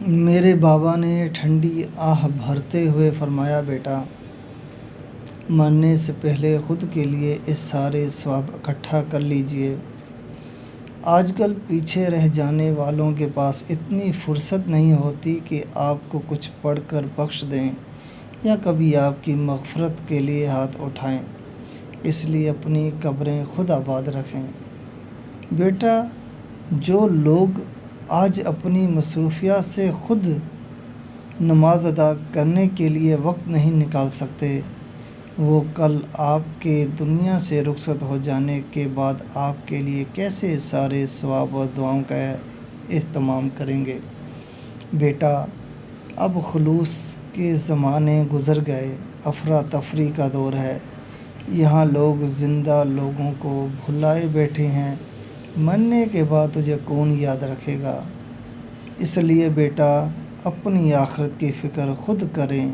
میرے بابا نے ٹھنڈی آہ بھرتے ہوئے فرمایا، بیٹا، مرنے سے پہلے خود کے لیے اس سارے ثواب اکٹھا کر لیجئے۔ آج کل پیچھے رہ جانے والوں کے پاس اتنی فرصت نہیں ہوتی کہ آپ کو کچھ پڑھ کر بخش دیں یا کبھی آپ کی مغفرت کے لیے ہاتھ اٹھائیں، اس لیے اپنی قبریں خود آباد رکھیں۔ بیٹا، جو لوگ آج اپنی مصروفیات سے خود نماز ادا کرنے کے لیے وقت نہیں نکال سکتے، وہ کل آپ کے دنیا سے رخصت ہو جانے کے بعد آپ کے لیے کیسے سارے ثواب اور دعاؤں کا اہتمام کریں گے۔ بیٹا، اب خلوص کے زمانے گزر گئے، افراتفری کا دور ہے۔ یہاں لوگ زندہ لوگوں کو بھلائے بیٹھے ہیں، مرنے کے بعد تجھے کون یاد رکھے گا۔ اس لیے بیٹا، اپنی آخرت کی فکر خود کریں۔